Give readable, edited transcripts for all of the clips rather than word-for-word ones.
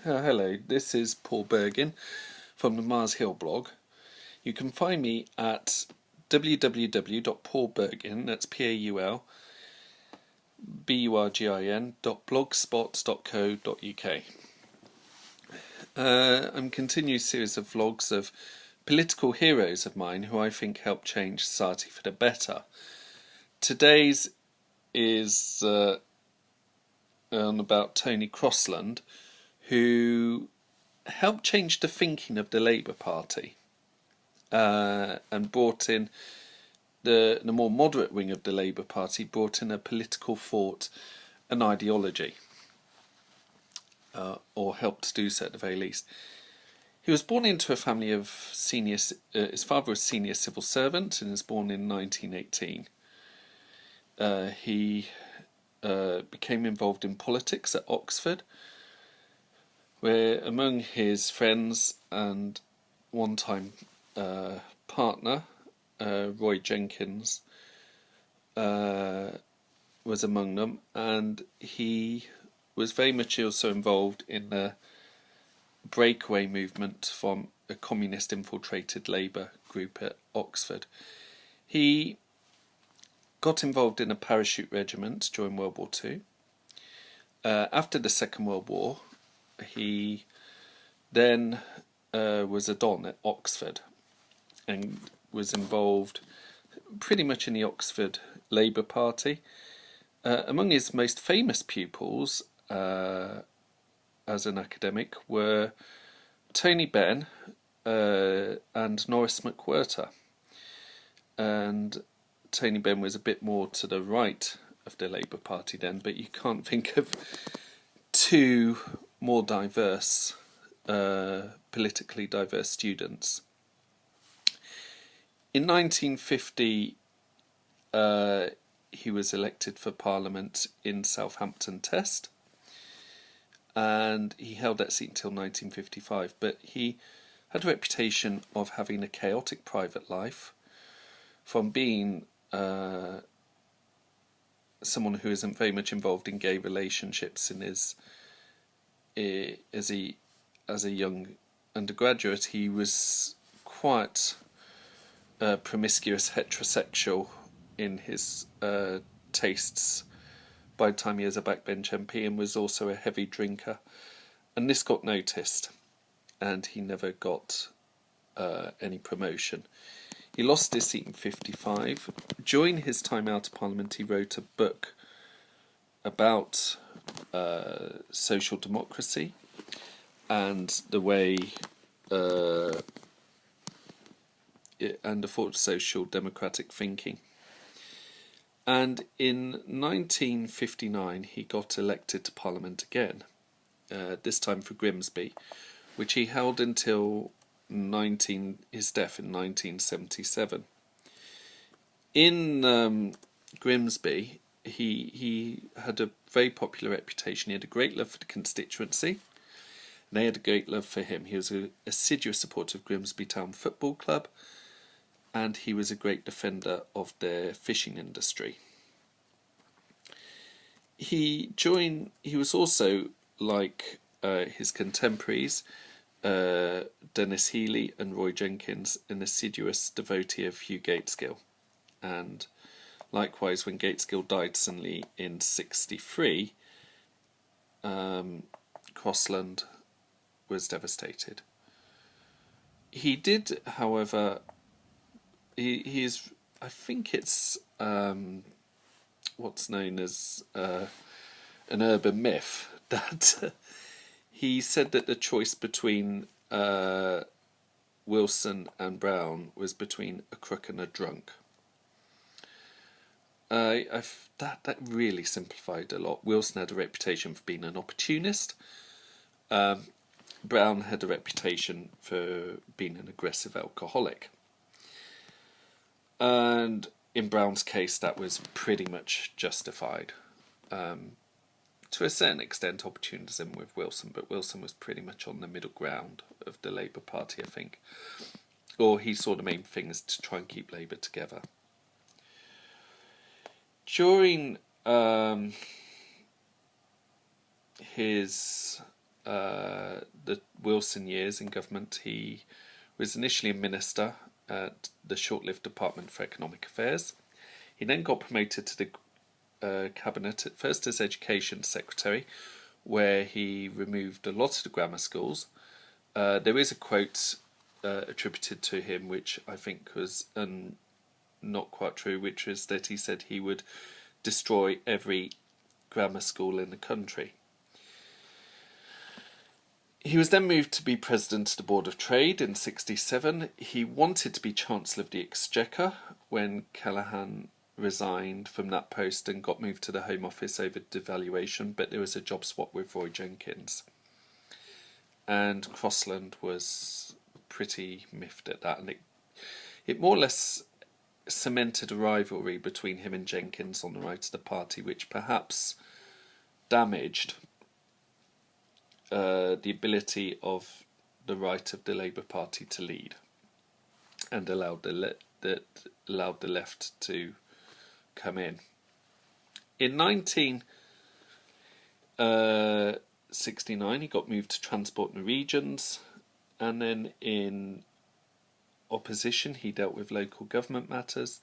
Hello, this is Paul Bergin from the Mars Hill blog. You can find me at www.paulbergin, that's paulburgin.blogspot.co.uk. I'm continuing a series of vlogs of political heroes of mine who I think help change society for the better. Today's is on about Tony Crosland, who helped change the thinking of the Labour Party and brought in the more moderate wing of the Labour Party, brought in a political thought and ideology, or helped to do so at the very least. He was born into a family of senior. His father was senior civil servant and was born in 1918. He became involved in politics at Oxford, where among his friends and one-time partner, Roy Jenkins, was among them, and he was very much also involved in the breakaway movement from a communist-infiltrated Labour group at Oxford. He got involved in a parachute regiment during World War II. After the Second World War, he then was a Don at Oxford and was involved pretty much in the Oxford Labour Party. Among his most famous pupils as an academic were Tony Benn and Norris McWhirter. And Tony Benn was a bit more to the right of the Labour Party then, but you can't think of two more diverse, politically diverse students. In 1950, he was elected for Parliament in Southampton Test, and he held that seat until 1955, but he had a reputation of having a chaotic private life, from being someone who isn't very much involved in gay relationships in his as a young undergraduate. He was quite promiscuous heterosexual in his tastes by the time he was a backbench MP, and was also a heavy drinker, and this got noticed and he never got any promotion. He lost his seat in 1955. During his time out of Parliament, he wrote a book about social democracy and the way and the thought of social democratic thinking. And in 1959 he got elected to Parliament again, this time for Grimsby, which he held until his death in 1977. In Grimsby, he had a very popular reputation. He had a great love for the constituency, and they had a great love for him. He was an assiduous supporter of Grimsby Town Football Club, and he was a great defender of their fishing industry. He was also, like his contemporaries, Dennis Healey and Roy Jenkins, an assiduous devotee of Hugh Gaitskell, and likewise when Gaitskell died suddenly in 1963, Crosland was devastated. He did, however, he is, I think it's what's known as an urban myth, that he said that the choice between Wilson and Brown was between a crook and a drunk. That really simplified a lot. Wilson had a reputation for being an opportunist. Brown had a reputation for being an aggressive alcoholic. And in Brown's case, that was pretty much justified. To a certain extent, opportunism with Wilson, but Wilson was pretty much on the middle ground of the Labour Party, I think. Or he saw the main thing as to try and keep Labour together. During his the Wilson years in government, he was initially a minister at the short-lived Department for Economic Affairs. He then got promoted to the cabinet, at first as Education Secretary, where he removed a lot of the grammar schools. There is a quote attributed to him, which I think was not quite true, which was that he said he would destroy every grammar school in the country. He was then moved to be president of the Board of Trade in 1967. He wanted to be Chancellor of the Exchequer when Callaghan resigned from that post and got moved to the Home Office over devaluation, but there was a job swap with Roy Jenkins. And Crosland was pretty miffed at that, and it more or less cemented a rivalry between him and Jenkins on the right of the party, which perhaps damaged the ability of the right of the Labour Party to lead, and allowed the left to come in. In 1969, he got moved to Transport and Regions, and then in opposition, he dealt with local government matters.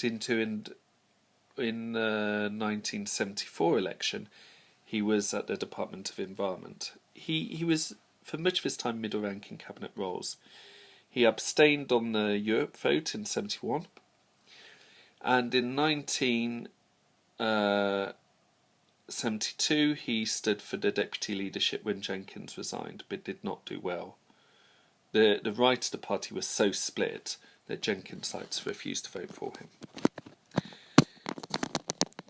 In the 1974 election, he was at the Department of Environment. He was, for much of his time, middle-ranking cabinet roles. He abstained on the Europe vote in 1971, and in 1972 he stood for the deputy leadership when Jenkins resigned, but did not do well. The right of the party was so split that Jenkinsites refused to vote for him.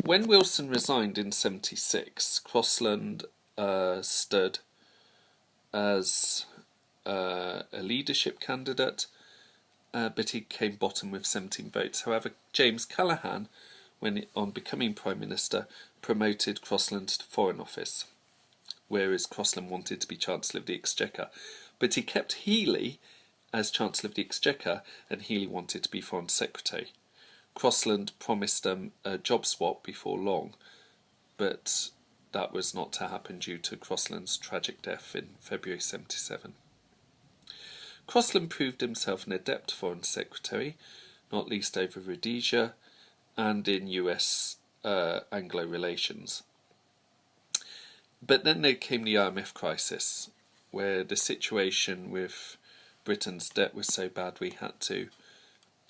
When Wilson resigned in 1976, Crosland stood as a leadership candidate, but he came bottom with 17 votes. However, James Callaghan, on becoming Prime Minister, promoted Crosland to Foreign Office, whereas Crosland wanted to be Chancellor of the Exchequer. But he kept Healy as Chancellor of the Exchequer, and Healy wanted to be Foreign Secretary. Crosland promised them a job swap before long, but that was not to happen due to Crosland's tragic death in February 1977. Crosland proved himself an adept Foreign Secretary, not least over Rhodesia and in US Anglo relations. But then there came the IMF crisis, where the situation with Britain's debt was so bad we had to,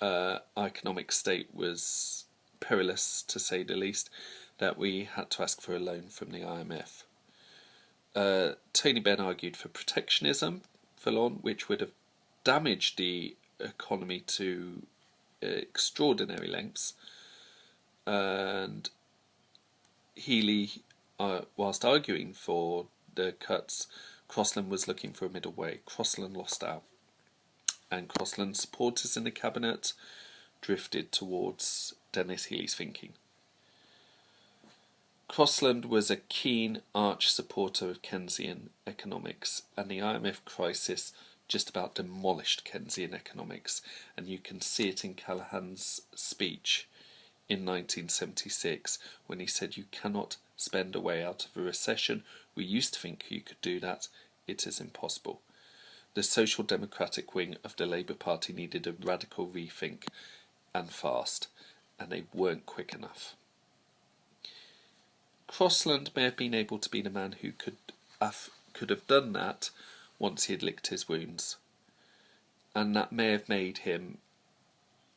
our economic state was perilous to say the least, that we had to ask for a loan from the IMF. Tony Benn argued for protectionism for loan, which would have damaged the economy to extraordinary lengths, and Healy, whilst arguing for the cuts, Crosland was looking for a middle way. Crosland lost out, and Crosland's supporters in the cabinet drifted towards Dennis Healy's thinking. Crosland was a keen arch supporter of Keynesian economics, and the IMF crisis just about demolished Keynesian economics, and you can see it in Callaghan's speech in 1976 when he said, "You cannot spend a way out of a recession. We used to think you could do that. It is impossible." The Social Democratic wing of the Labour Party needed a radical rethink, and fast, and they weren't quick enough. Crosland may have been able to be the man who could have done that once he had licked his wounds, and that may have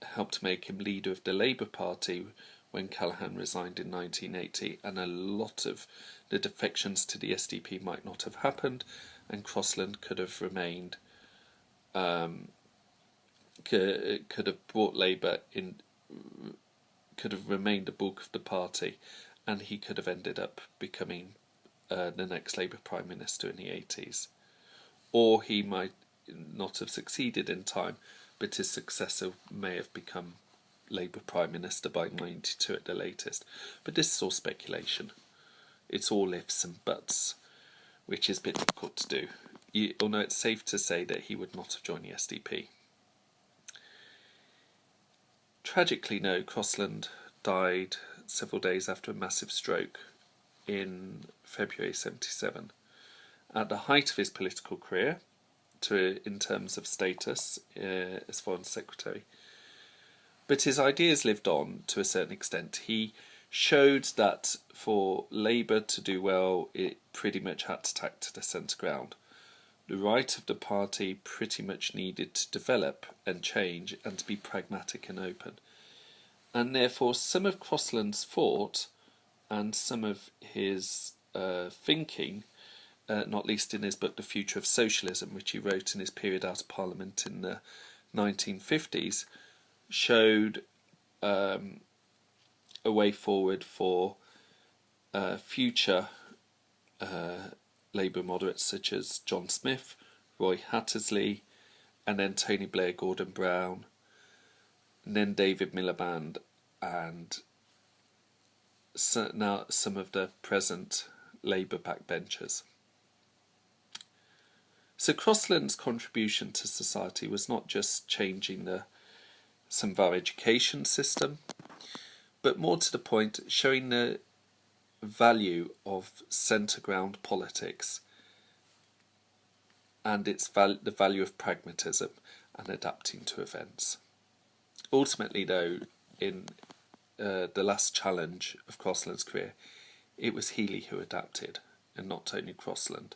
helped make him leader of the Labour Party when Callaghan resigned in 1980, and a lot of the defections to the SDP might not have happened, and Crosland could have remained, could have brought Labour in, could have remained the bulk of the party, and he could have ended up becoming the next Labour Prime Minister in the 80s. Or he might not have succeeded in time, but his successor may have become Labour Prime Minister by 1992 at the latest. But this is all speculation. It's all ifs and buts, which is a bit difficult to do. Although it's safe to say that he would not have joined the SDP. Tragically, no, Crosland died several days after a massive stroke in February 1977, at the height of his political career, in terms of status as Foreign Secretary. But his ideas lived on to a certain extent. He showed that for Labour to do well, it pretty much had to tack to the centre ground. The right of the party pretty much needed to develop and change and to be pragmatic and open. And therefore some of Crosland's thought and some of his thinking, not least in his book The Future of Socialism, which he wrote in his period out of Parliament in the 1950s, showed a way forward for future Labour moderates such as John Smith, Roy Hattersley, and then Tony Blair, Gordon Brown, and then David Miliband, and now some of the present Labour backbenchers. So Crosland's contribution to society was not just changing some of our education system, but more to the point, showing the value of centre ground politics and the value of pragmatism and adapting to events. Ultimately, though, in the last challenge of Crosland's career, it was Healy who adapted and not Tony Crosland.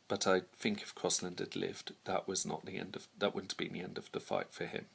But I think if Crosland had lived, that wouldn't have been the end of the fight for him.